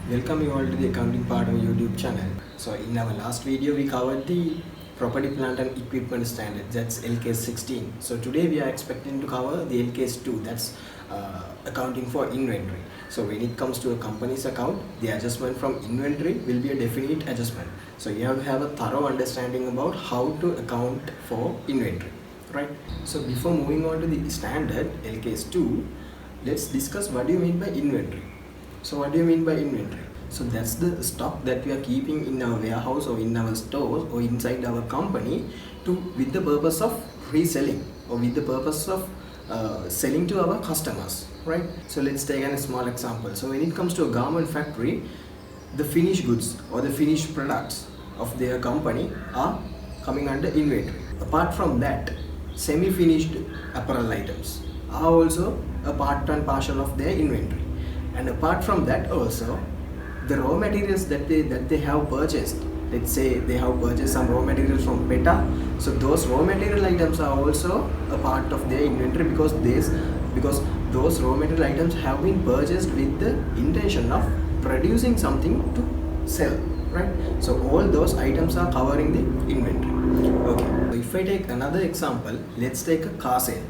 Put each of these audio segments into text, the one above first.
Welcome you all to the accounting part of YouTube channel. So in our last video we covered the property plant and equipment standard, that's LKS 16. So today we are expecting to cover the LKS 2, that's accounting for inventory. So when it comes to a company's account, the adjustment from inventory will be a definite adjustment. So you have to have a thorough understanding about how to account for inventory, right? So before moving on to the standard LKS 2, let's discuss what do you mean by inventory. So what do you mean by inventory? So that's the stock that we are keeping in our warehouse or in our stores or inside our company with the purpose of reselling or with the purpose of selling to our customers, right? So let's take a small example. So when it comes to a garment factory, the finished goods or the finished products of their company are coming under inventory. Apart from that, semi-finished apparel items are also a part and parcel of their inventory. And apart from that also, the raw materials that they have purchased, let's say they have purchased some raw materials from PETA, so those raw material items are also a part of their inventory because those raw material items have been purchased with the intention of producing something to sell, right? So all those items are covering the inventory. Okay, so if I take another example, let's take a car sale.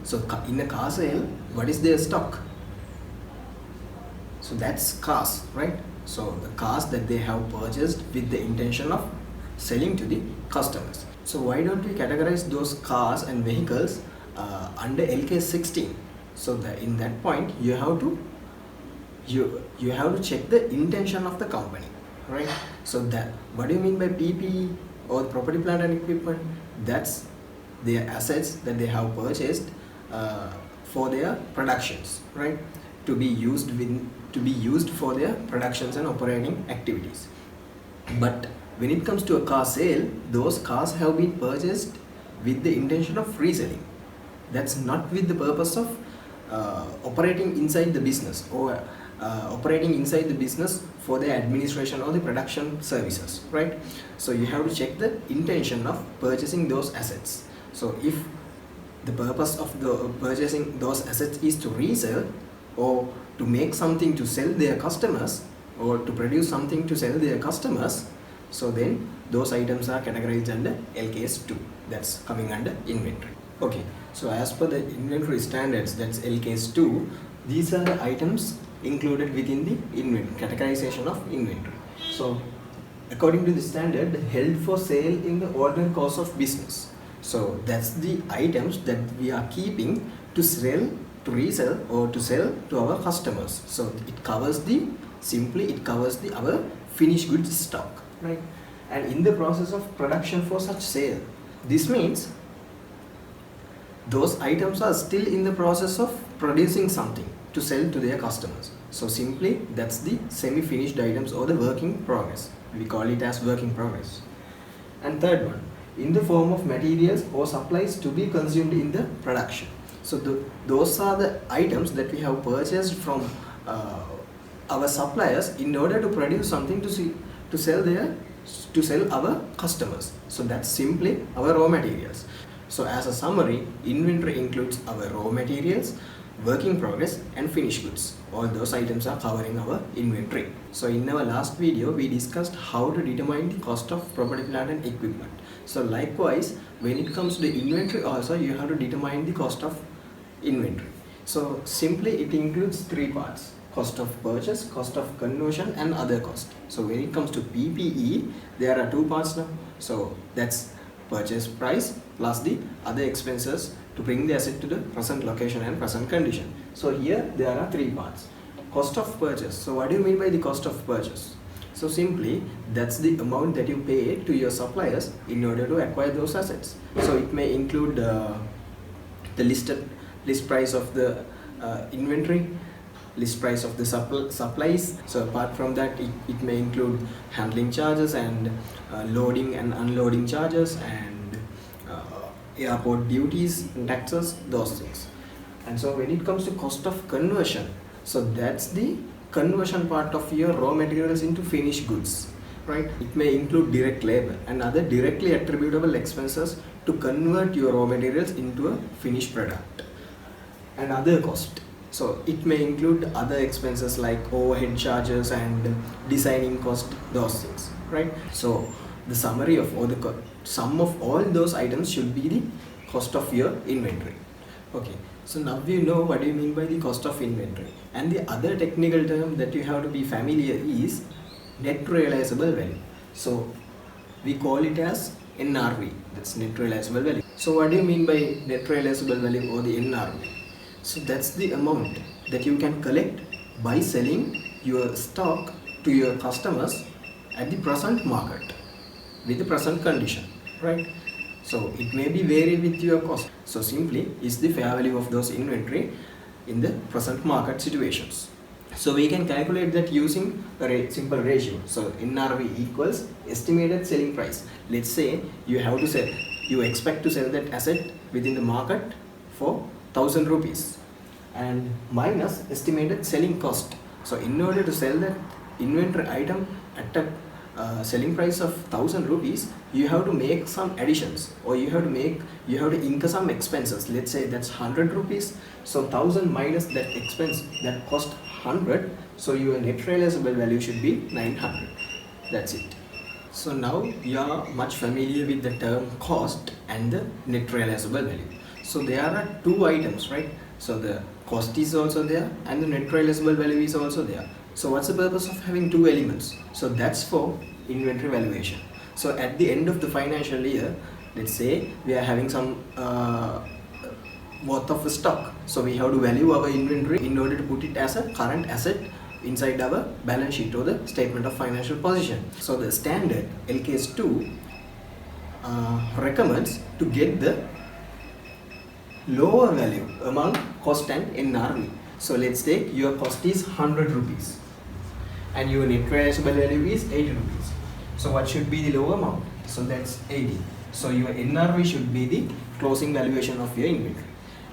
So in a car sale, what is their stock? So that's cars, right? So the cars that they have purchased with the intention of selling to the customers. So why don't we categorize those cars and vehicles under LK 16? So in that point you have to check the intention of the company, right? So that what do you mean by PPE or property plant and equipment? That's their assets that they have purchased for their productions, right? To be used for their productions and operating activities. But when it comes to a car sale, those cars have been purchased with the intention of reselling. That's not with the purpose of operating inside the business or operating inside the business for the administration or the production services, right? So you have to check the intention of purchasing those assets. So if the purpose of the purchasing those assets is to resell or to make something to sell their customers or to produce something to sell their customers, so then those items are categorized under LKS 2, that's coming under inventory. Okay, so as per the inventory standards, that's LKS 2, these are the items included within the categorization of inventory. So according to the standard, held for sale in the ordinary course of business. So that's the items that we are keeping to sell, to resell or to sell to our customers. So it covers our finished goods stock, right? And in the process of production for such sale, this means those items are still in the process of producing something to sell to their customers. So simply that's the semi-finished items or the work in progress. We call it as work in progress. And third one, in the form of materials or supplies to be consumed in the production. So those are the items that we have purchased from our suppliers in order to produce something to sell our customers. So that's simply our raw materials. So as a summary, inventory includes our raw materials, work in progress and finished goods. All those items are covering our inventory. So in our last video, we discussed how to determine the cost of property, plant and equipment. So likewise, when it comes to the inventory also, you have to determine the cost of inventory. So simply it includes three parts: cost of purchase, cost of conversion and other cost. So when it comes to PPE, there are two parts now. So that's purchase price plus the other expenses to bring the asset to the present location and present condition. So here there are three parts. Cost of purchase. So what do you mean by the cost of purchase? So simply that's the amount that you pay to your suppliers in order to acquire those assets. So it may include the list price of the inventory, list price of the supplies. So apart from that, it may include handling charges and loading and unloading charges and airport duties, taxes, those things. And so when it comes to cost of conversion, so that's the conversion part of your raw materials into finished goods, right? It may include direct labor and other directly attributable expenses to convert your raw materials into a finished product. And other cost, So it may include other expenses like overhead charges and designing cost, those things, right? So the summary of or the sum of all those items should be the cost of your inventory. Okay, so now you know what do you mean by the cost of inventory. And the other technical term that you have to be familiar is net realizable value. So we call it as NRV, that's net realizable value. So what do you mean by net realizable value or the NRV? So that's the amount that you can collect by selling your stock to your customers at the present market with the present condition, right? So it may be vary with your cost. So simply is the fair value of those inventory in the present market situations. So we can calculate that using a simple ratio. So NRV equals estimated selling price. Let's say you have to sell, you expect to sell that asset within the market for 1000 rupees and minus estimated selling cost. So in order to sell that inventory item at a selling price of 1000 rupees, you have to make some additions, or you have to incur some expenses. Let's say that's 100 rupees. So 1000 minus that expense that cost 100. So your net realizable value should be 900. That's it. So now you are much familiar with the term cost and the net realizable value. So there are two items, right? So the cost is also there and the net realizable value is also there. So what's the purpose of having two elements? So that's for inventory valuation. So at the end of the financial year, let's say we are having some worth of stock. So we have to value our inventory in order to put it as a current asset inside our balance sheet or the statement of financial position. So the standard LKS 2 recommends to get the lower value among cost and NRV. So let's take your cost is 100 rupees and your net realizable value is 80 rupees. So what should be the lower amount? So that's 80. So your NRV should be the closing valuation of your inventory.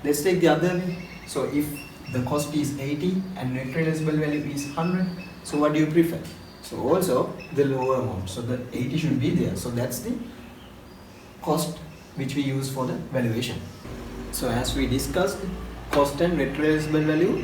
Let's take the other. So if the cost is 80 and net realizable value is 100, so what do you prefer? So also the lower amount. So the 80 should be there. So that's the cost which we use for the valuation. So as we discussed, cost and net realizable value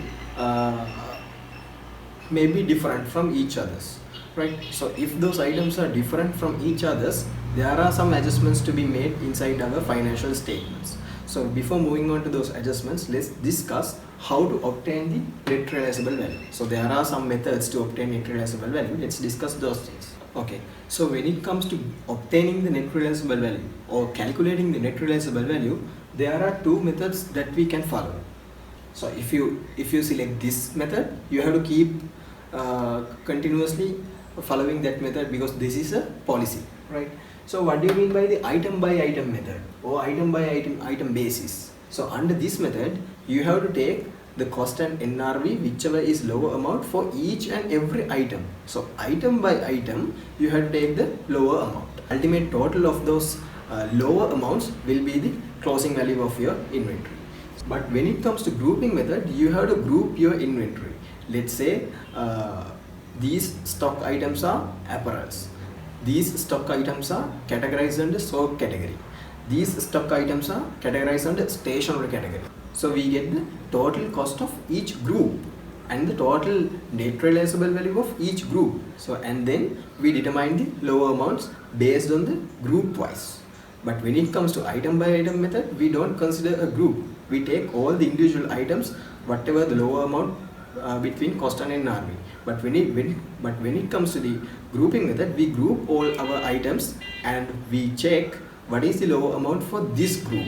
may be different from each others, right? So if those items are different from each others, there are some adjustments to be made inside our financial statements. So before moving on to those adjustments, let's discuss how to obtain the net realizable value. So there are some methods to obtain net realizable value. Let's discuss those things. Okay, so when it comes to obtaining the net realizable value or calculating the net realizable value, there are two methods that we can follow. So if you select this method, you have to keep continuously following that method because this is a policy, right? So what do you mean by the item by item method or item by item basis? So under this method, you have to take the cost and NRV, whichever is lower amount for each and every item. So item by item, you have to take the lower amount. Ultimate total of those lower amounts will be the closing value of your inventory. But when it comes to grouping method, you have to group your inventory. Let's say these stock items are apparels. These stock items are categorized under soap category. These stock items are categorized under stationery category. So we get the total cost of each group and the total net realizable value of each group. So and then we determine the lower amounts based on the group wise. But when it comes to item by item method, we don't consider a group. We take all the individual items, whatever the lower amount between cost and NRV. But when it comes to the grouping method, we group all our items and we check what is the lower amount for this group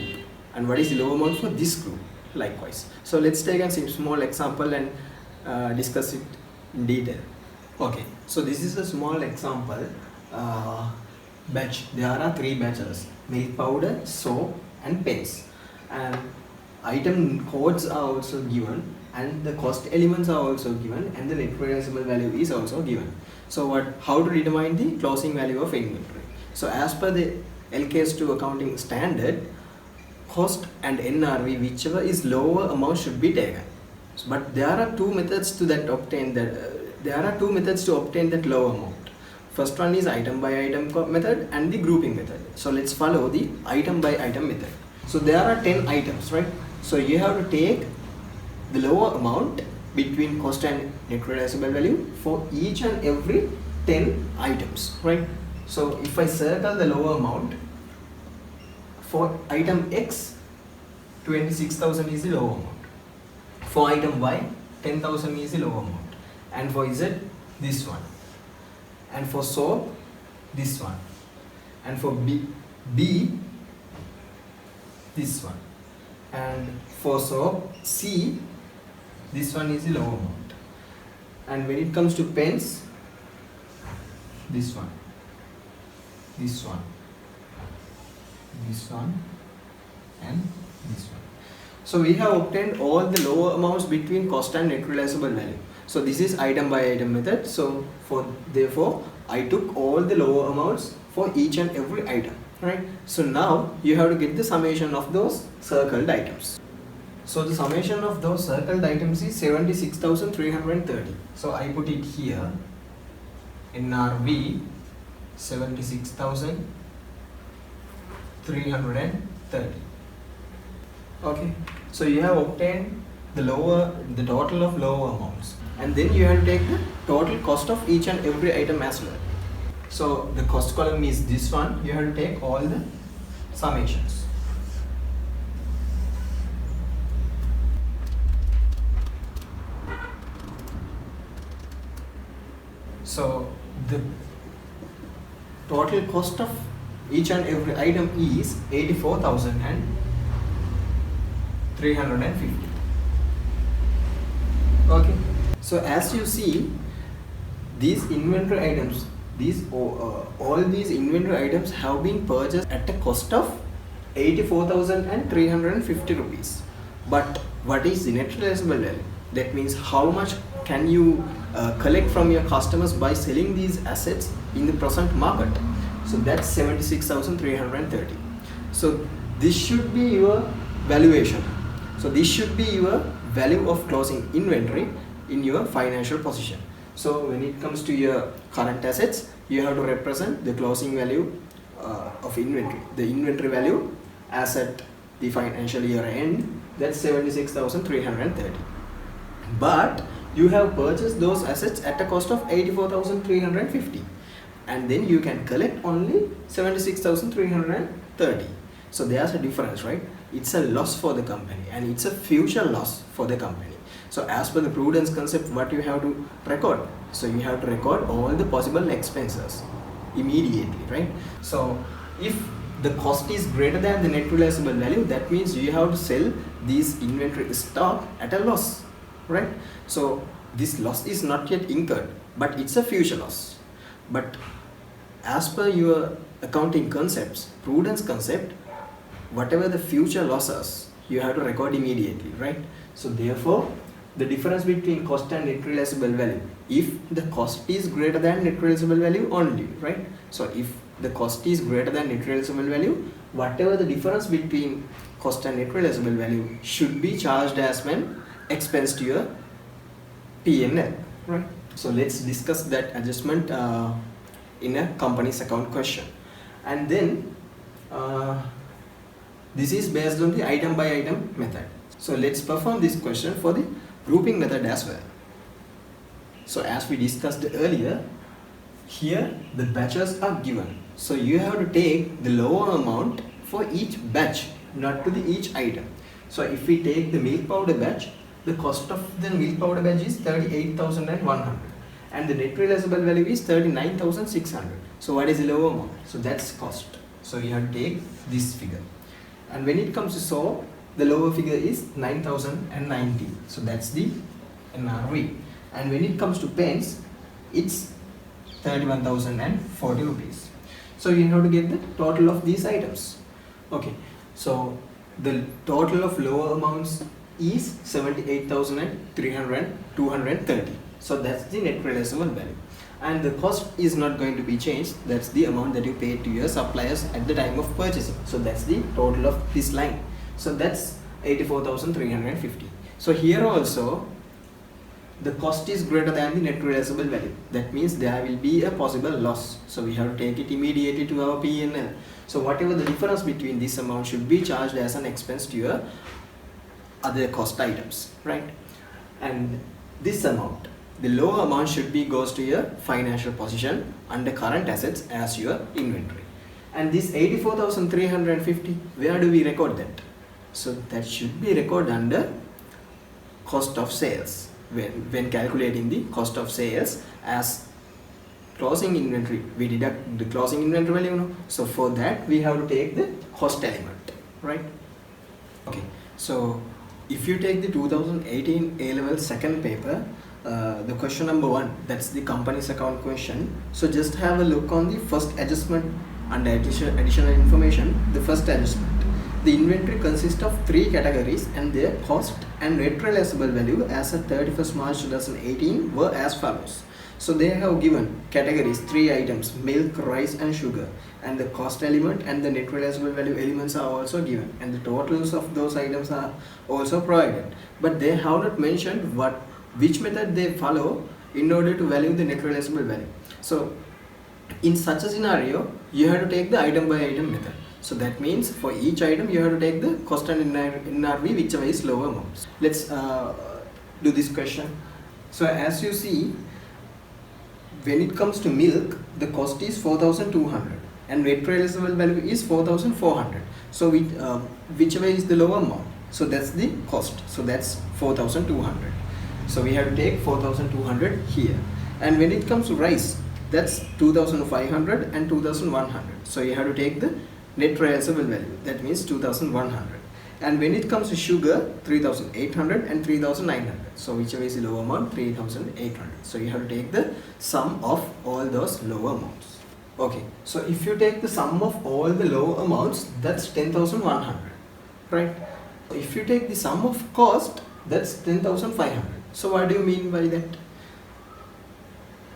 and what is the lower amount for this group likewise. So let's take a small example and discuss it in detail. Okay, so this is a small example batch. There are 3 batches: milk powder, soap and pens, and item codes are also given and the cost elements are also given and the net realizable value is also given. So how to determine the closing value of inventory? So as per the LKS2 accounting standard, cost and NRV, whichever is lower amount should be taken. But there are two methods to obtain that lower amount. First one is item by item method and the grouping method. So let's follow the item by item method. So there are 10 items, right? So you have to take the lower amount between cost and net realizable value for each and every 10 items, right? So if I circle the lower amount for item X, 26,000 is the lower amount. For item Y, 10,000 is the lower amount. And for Z, this one. And for soap, this one. And for B, this one. And for soap C, this one is the lower amount. And when it comes to pens, this one, this one, this one, and this one. So we have obtained all the lower amounts between cost and net realizable value. So this is item by item method. So therefore I took all the lower amounts for each and every item, right? So now you have to get the summation of those circled items. So the summation of those circled items is 76,330. So I put it here. NRV 76,330. Okay, so you have obtained the total of lower amounts, and then you have to take the total cost of each and every item as well. So the cost column is this one. You have to take all the summations. So the total cost of each and every item is 84,350. Okay. So as you see, these inventory items, all these inventory items have been purchased at a cost of 84,350 rupees. But what is the net realizable value? That means how much can you collect from your customers by selling these assets in the present market. So that's 76,330. So this should be your valuation. So this should be your value of closing inventory in your financial position. So when it comes to your current assets, you have to represent the closing value of inventory. The inventory value as at the financial year end, that's 76,330. But you have purchased those assets at a cost of 84,350, and then you can collect only 76,330. So there's a difference, right? It's a loss for the company, and it's a future loss for the company. So as per the prudence concept, what you have to record? So you have to record all the possible expenses immediately, right? So if the cost is greater than the net realizable value, that means you have to sell these inventory stock at a loss, right? So this loss is not yet incurred, but it's a future loss. But as per your accounting concepts, prudence concept, whatever the future losses, you have to record immediately, right? So therefore, the difference between cost and net realizable value, if the cost is greater than net realizable value only, right? So if the cost is greater than net realizable value, whatever the difference between cost and net realizable value should be charged as an expense to your P&L, right? So let's discuss that adjustment in a company's account question. And then this is based on the item by item method. So let's perform this question for the grouping method as well. So as we discussed earlier, here the batches are given. So you have to take the lower amount for each batch, not to the each item. So if we take the milk powder batch, the cost of the milk powder batch is 38,100, and the net realizable value is 39,600. So what is the lower amount? So that's cost. So you have to take this figure. And when it comes to soap, the lower figure is 9,090. So that's the NRV. And when it comes to pens, it's 31,040 rupees. So you have to get the total of these items. Okay. So the total of lower amounts is 78,230. So that's the net realizable value. And the cost is not going to be changed. That's the amount that you paid to your suppliers at the time of purchasing. So that's the total of this line. So that's 84,350. So here also the cost is greater than the net realizable value. That means there will be a possible loss. So we have to take it immediately to our P&L. So whatever the difference between this amount should be charged as an expense to your other cost items, right? and this amount, the lower amount should be goes to your financial position under current assets as your inventory. And this 84,350, where do we record that? So that should be recorded under cost of sales when calculating the cost of sales. As closing inventory, we deduct the closing inventory value, no? So for that we have to take the cost element, right? Okay, so if you take the 2018 A-level second paper, the question number 1, that's the company's account question. So just have a look on the first adjustment under additional information. The first adjustment, the inventory consists of 3 categories and their cost and net realizable value as of 31st March 2018 were as follows. So they have given categories 3 items, milk, rice and sugar, and the cost element and the net realizable value elements are also given, and the totals of those items are also provided, but they have not mentioned which method they follow in order to value the net realizable value. So in such a scenario, you have to take the item by item method. So that means for each item you have to take the cost and NRV, whichever is lower amounts. Let's do this question. So as you see, when it comes to milk, the cost is 4,200 and net realizable value is 4,400. So whichever is the lower amount, so that's the cost. So that's 4,200. So we have to take 4,200 here. And when it comes to rice, that's 2,500 and 2,100. So you have to take the net realizable value, that means 2,100. And when it comes to sugar, 3,800 and 3,900. So whichever is the lower amount, 3,800. So you have to take the sum of all those lower amounts. Okay, so if you take the sum of all the lower amounts, that's 10,100, right? If you take the sum of cost, that's 10,500. So what do you mean by that?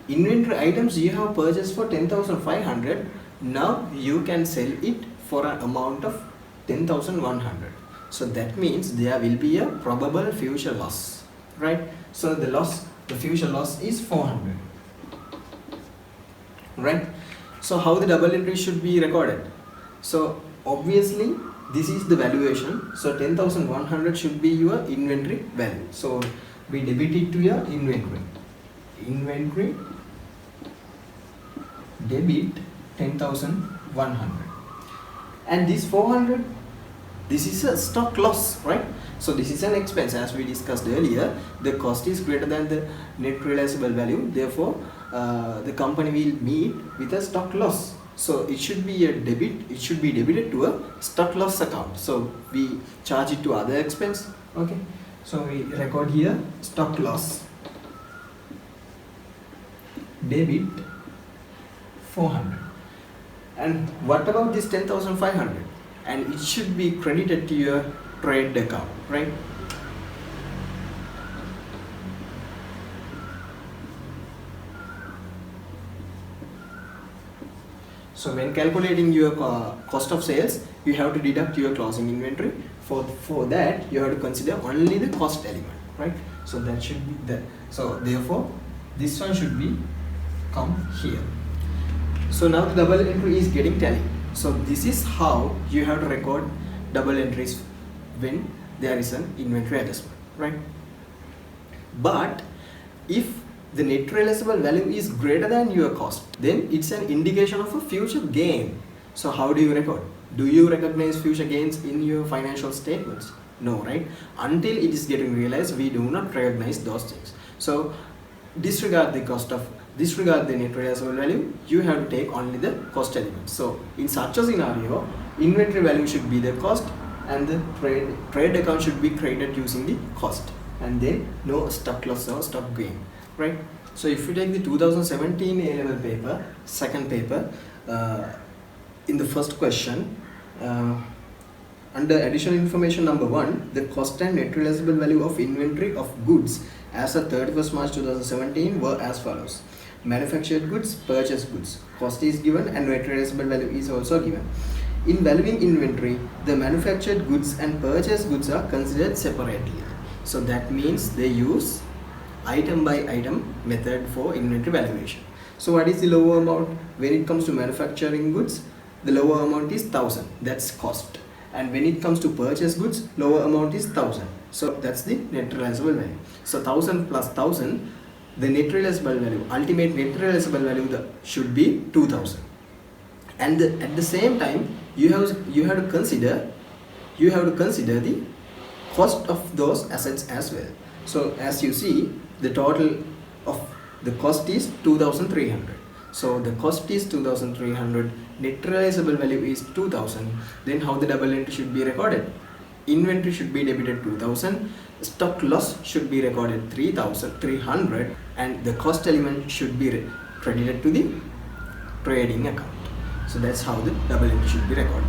Inventory items you have purchased for 10,500, now you can sell it for an amount of 10,100. So that means there will be a probable future loss, right? So the future loss is 400, right? So how the double entry should be recorded? So obviously this is the valuation. So 10,100 should be your inventory value. So we debit it to your inventory. Inventory debit 10,100. And this 400, this is a stock loss, right? So this is an expense, as we discussed earlier. The cost is greater than the net realizable value. Therefore, the company will meet with a stock loss. So it should be a debit. It should be debited to a stock loss account. So we charge it to other expense. Okay. So we record here stock loss debit 400. And what about this 10,500? And it should be credited to your trade account, right? So when calculating your cost of sales, you have to deduct your closing inventory. For that, you have to consider only the cost element, right? So that should be that. So therefore, this one should be come here. So now the double entry is getting tallied. So this is how you have to record double entries when there is an inventory adjustment, right? But if the net realizable value is greater than your cost, then it's an indication of a future gain. So how do you record? Do you recognize future gains in your financial statements? No, right? Until it is getting realized, we do not recognize those things. So disregard the net realizable value. You have to take only the cost element. So in such a scenario, inventory value should be the cost and the trade account should be created using the cost, and then no stock loss or stock gain, right? So if you take the 2017 A-level paper, second paper, in the first question, under additional information number 1, the cost and net realizable value of inventory of goods as of 31st March 2017 were as follows. Manufactured goods, purchased goods. Cost is given and net realizable value is also given. In valuing inventory, the manufactured goods and purchased goods are considered separately. So that means they use item by item method for inventory valuation. So what is the lower amount? When it comes to manufacturing goods, the lower amount is 1,000. That's cost. And when it comes to purchased goods, lower amount is 1,000. So that's the net realizable value. So 1000 plus 1000, the net realizable value, ultimate net realizable value should be 2000. And at the same time, you have to consider the cost of those assets as well. So as you see, the total of the cost is 2300. So the cost is 2300, net realizable value is 2000. Then how the double entry should be recorded? Inventory should be debited 2000, stock loss should be recorded 3300, and the cost element should be credited to the trading account. So that's how the double entry should be recorded.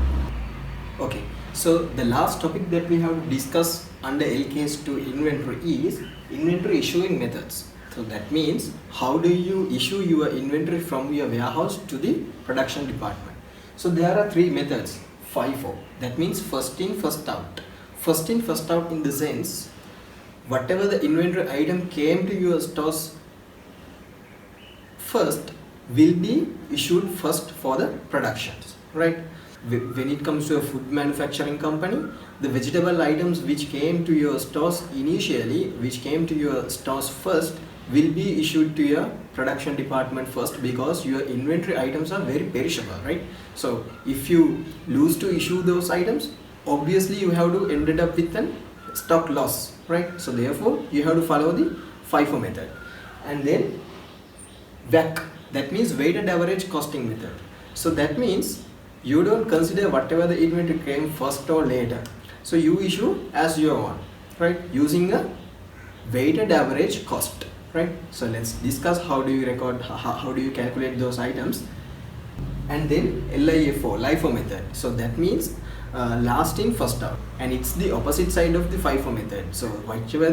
Okay, so the last topic that we have to discuss under LKS2 inventory is inventory issuing methods. So that means how do you issue your inventory from your warehouse to the production department. So there are three methods. FIFO, that means first in first out. First in first out in the sense, whatever the inventory item came to your stores first will be issued first for the productions, right? When it comes to a food manufacturing company, the vegetable items which came to your stores initially, which came to your stores first, will be issued to your production department first, because your inventory items are very perishable, right? So if you lose to issue those items, obviously you have to ended up with a stock loss, right? So therefore you have to follow the FIFO method. And then WAC, that means weighted average costing method. So that means you don't consider whatever the inventory came first or later. So you issue as you want, right? Using a weighted average cost, right? So let's discuss how do you record, how do you calculate those items. And then LIFO method. So that means last in first out, and it's the opposite side of the FIFO method. So whichever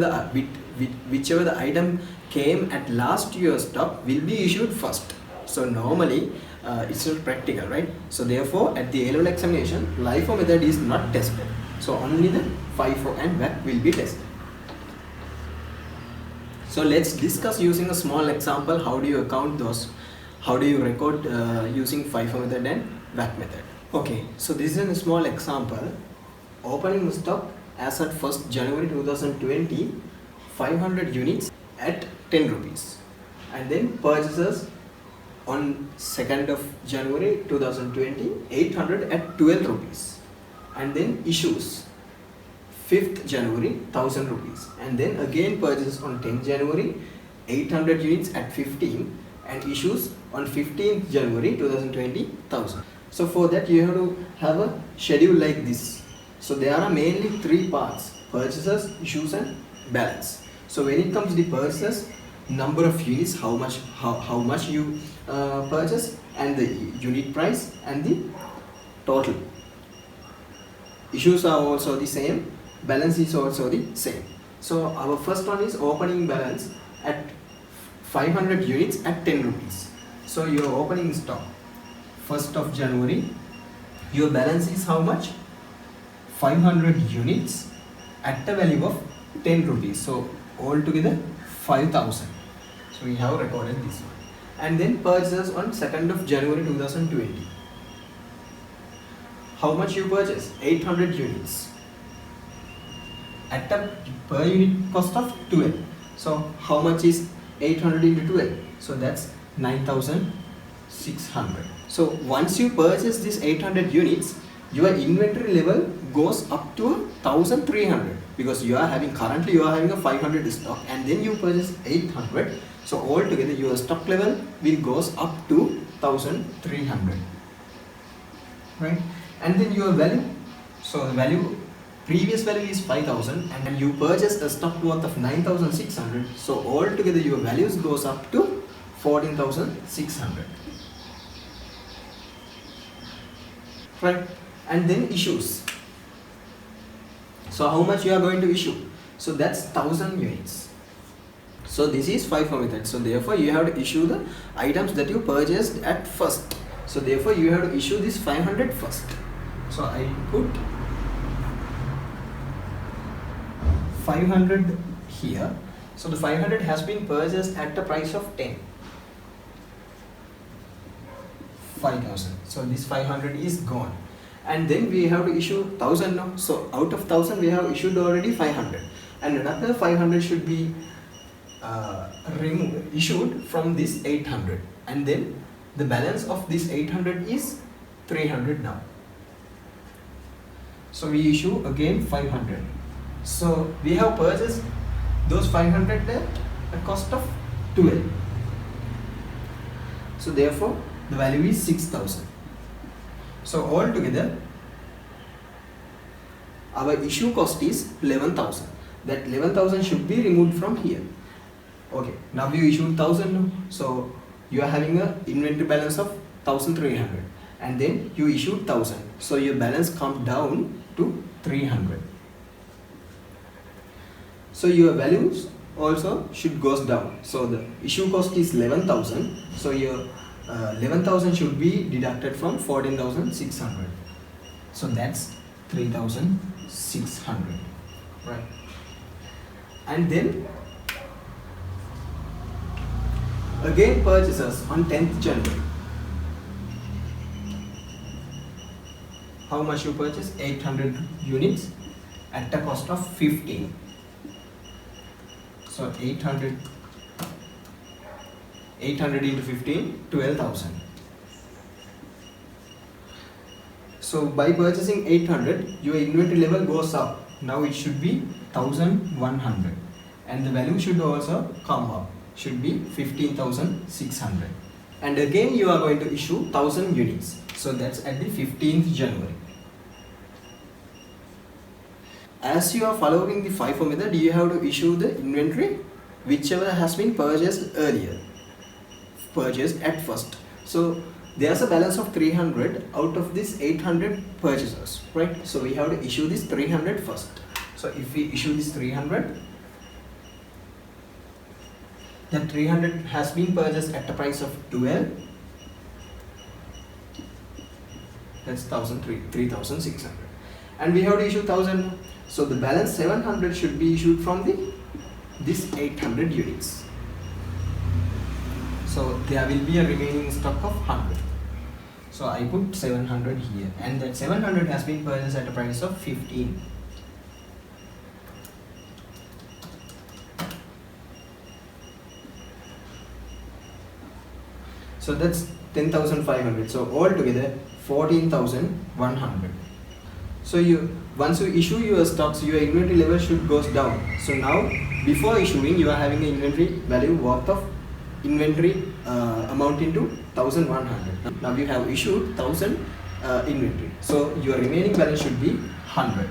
the item came at last to your stock will be issued first. So normally it's not practical, right? So therefore at the A-level examination, LIFO method is not tested. So only the FIFO and WAC will be tested. So let's discuss using a small example, how do you account those, how do you record using FIFO method and WAC method. Okay, so this is a small example. Opening stock as at 1st January 2020, 500 units at 10 rupees. And then purchases on 2nd of January 2020, 800 at 12 rupees. And then issues 5th January, 1000 rupees. And then again purchases on 10th January, 800 units at 15, and issues on 15th January 2020, 1000. So for that you have to have a schedule like this. So there are mainly three parts: purchases, issues and balance. So when it comes to the purchases, number of units, how much you purchase, and the unit price and the total. Issues are also the same, balance is also the same. So our first one is opening balance at 500 units at 10 rupees. So your opening stock 1st of January, your balance is how much? 500 units at the value of 10 rupees. So altogether 5000. So we have recorded this one. And then purchases on 2nd of January 2020. How much you purchase? 800 units at a per unit cost of 12. So how much is 800 into 12? So that's 9600. So once you purchase this 800 units, your inventory level goes up to 1300, because currently you are having a 500 stock, and then you purchase 800. So altogether your stock level will goes up to 1300, right? And then your value, so the previous value is 5000, and you purchase a stock worth of 9600. So altogether your values goes up to 14600, right? And then issues. So how much you are going to issue? So that's 1000 units. So this is FIFO method. So therefore you have to issue the items that you purchased at first. So therefore you have to issue this 500 first. So I put 500 here. So the 500 has been purchased at the price of 5000. So this 500 is gone. and then we have to issue 1000 now. So out of 1000 we have issued already 500, and another 500 should be issued from this 800, and then the balance of this 800 is 300 now. So we issue again 500. So we have purchased those 500 at a cost of 12. So therefore the value is 6000. So altogether our issue cost is 11,000. That 11,000 should be removed from here. Okay, now you issued 1000, so you are having a inventory balance of 1300, and then you issued 1000, so your balance comes down to 300. So your values also should goes down. So the issue cost is 11,000, so your 11,000 should be deducted from 14,600, so that's 3,600, right? And then again purchases on 10th January. How much you purchase? 800 units at the cost of 15. So 800 into 15, 12,000. So by purchasing 800, your inventory level goes up. Now it should be 1100, and the value should also come up, should be 15,600. And again you are going to issue 1000 units. So that's at the 15th January. As you are following the FIFO method, you have to issue the inventory whichever has been purchased earlier, purchased at first. So there's a balance of 300 out of this 800 purchases, right? So we have to issue this 300 first. So if we issue this 300, that 300 has been purchased at the price of 12. That's 3,600, and we have to issue 1000. So the balance 700 should be issued from this 800 units. So there will be a remaining stock of 100. So I put 700 here, and that 700 has been purchased at a price of 15. So that's 10,500. So altogether 14,100. So once you issue your stocks, your inventory level should goes down. So now before issuing, you are having an inventory value worth of inventory amounting to 1,100. Now you have issued 1,000 inventory. So your remaining balance should be 100.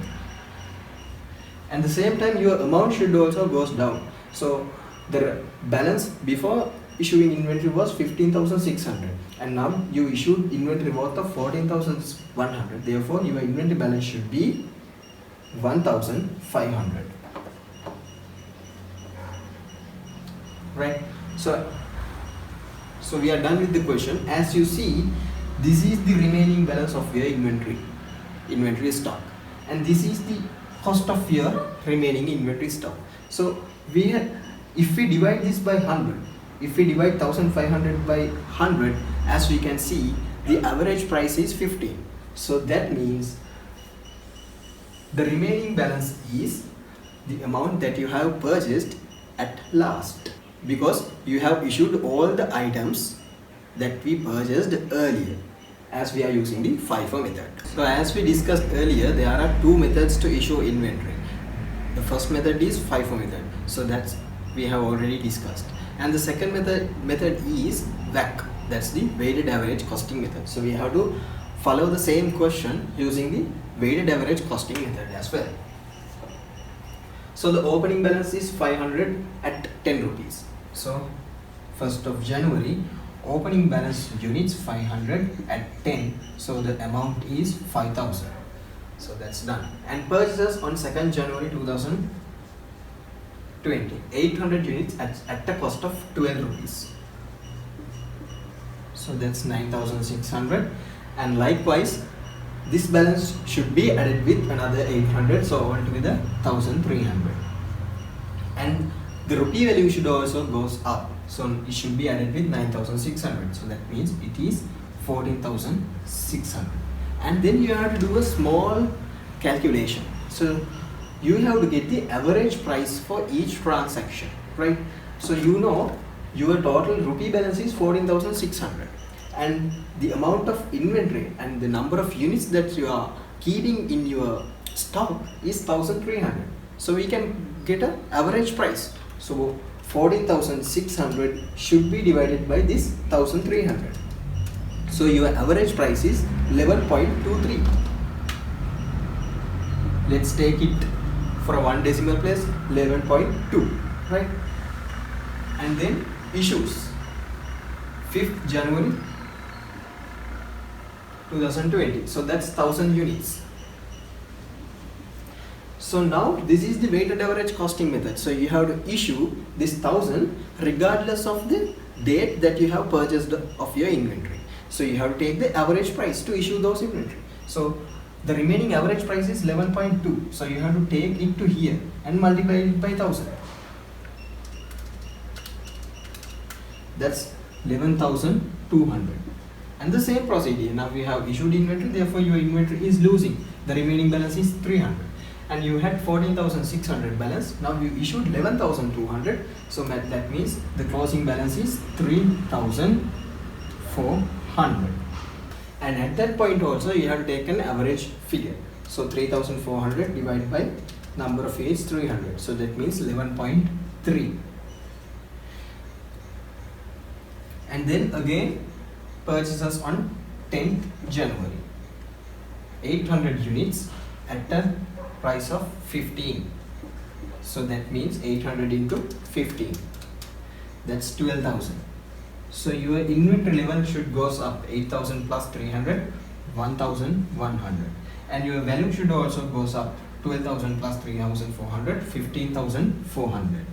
And the same time your amount should also goes down. So the balance before issuing inventory was 15,600, and now you issued inventory worth of 14,100. Therefore your inventory balance should be 1,500, right? So we are done with the question. As you see, this is the remaining balance of your inventory stock, and this is the cost of your remaining inventory stock. So if we divide this by 100, if we divide 1,500 by 100, as we can see, the average price is 15. So that means the remaining balance is the amount that you have purchased at last, because you have issued all the items that we purchased earlier, as we are using the FIFO method. So as we discussed earlier, there are two methods to issue inventory. The first method is FIFO method. So that's we have already discussed. And the second method is WACC, that's the weighted average costing method. So we have to follow the same question using the weighted average costing method as well. So the opening balance is 500 at 10 rupees. So 1st of January, opening balance units 500 at 10. So the amount is 5,000. So that's done. And purchases on 2nd January 2020, 800 units at the cost of 12 rupees. So that's 9,600, and likewise this balance should be added with another 800, so altogether 1,300. And the rupee value should also goes up, so it should be added with 9,600, so that means it is 14,600. and then you have to do a small calculation. So you have to get the average price for each transaction, right? So you know your total rupee balance is 14,600 and the amount of inventory and the number of units that you are keeping in your stock is 1,300. So we can get an average price. So 14,600 should be divided by this 1,300. So your average price is 11.23. Let's take it for one decimal place, 11.2, right? And then issues 5th January 2020. So that's 1,000 units. So now this is the weighted average costing method. So you have to issue this 1,000 regardless of the date that you have purchased of your inventory. So you have to take the average price to issue those inventory. So the remaining average price is 11.2. So you have to take it to here and multiply it by 1,000. That's 11,200. And the same procedure. Now we have issued inventory, therefore your inventory is losing. The remaining balance is 300. And you had 14,600 balance. Now you issued 11,200. So that means the closing balance is 3,400. And at that point also you have to take an average figure. So 3,400 divided by number of units 300. So that means 11.3. And then again purchases on 10th January. 800 units at a price of 15. So that means 800 into 15. That's 12,000. So your inventory level should goes up 8,000 plus 300, 1,100. And your value should also goes up 12,000 plus 3,400, 15,400.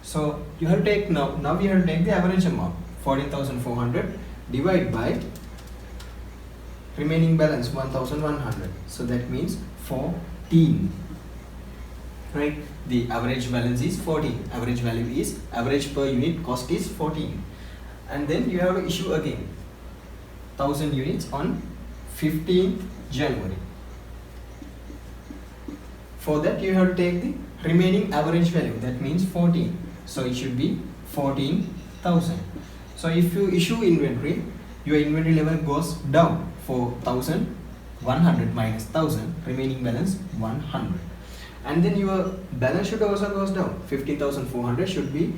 So you have to take now we have to take the average amount 14,400 divided by remaining balance 1,100. So that means 14. Right? The average balance is 14. Average value is average per unit cost is 14. And then you have to issue again 1,000 units on 15th January. For that you have to take the remaining average value, that means 14. So it should be 14,000. So if you issue inventory, your inventory level goes down for 1,100 minus 1,000, remaining balance 100. And then your balance should also goes down. 15,400 should be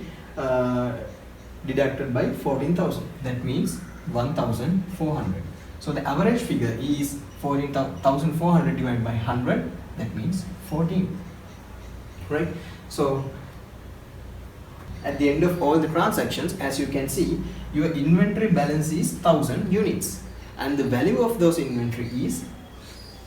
deducted by 14,000. That means 1,400. So the average figure is 14,400 divided by 100. That means 14. Right? So at the end of all the transactions, as you can see, your inventory balance is 1,000 units. And the value of those inventory is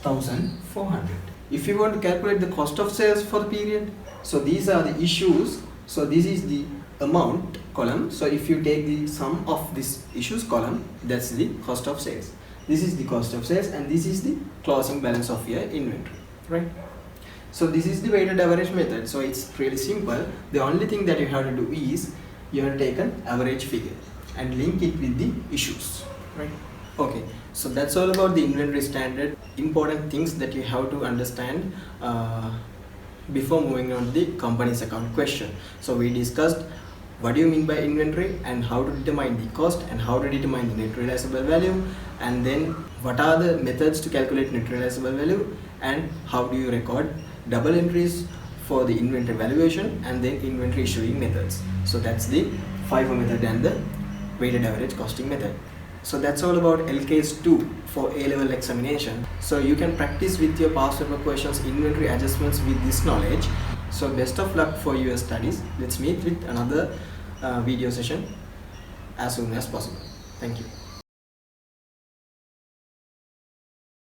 1,400. If you want to calculate the cost of sales for the period, so these are the issues. So this is the amount column. So if you take the sum of this issues column, that's the cost of sales. This is the cost of sales and this is the closing balance of your inventory, right? So this is the weighted average method. So it's really simple. The only thing that you have to do is you have to take an average figure and link it with the issues, right? Okay, so that's all about the inventory standard. Important things that you have to understand before moving on to the company's account question. So we discussed what do you mean by inventory and how to determine the cost and how to determine the net realizable value, and then what are the methods to calculate net realizable value and how do you record double entries for the inventory valuation and then inventory issuing methods. So that's the FIFO method and the weighted average costing method. So that's all about LKS 2 for A-level examination. So you can practice with your past paper questions, inventory adjustments with this knowledge. So best of luck for your studies. Let's meet with another video session as soon as possible. Thank you.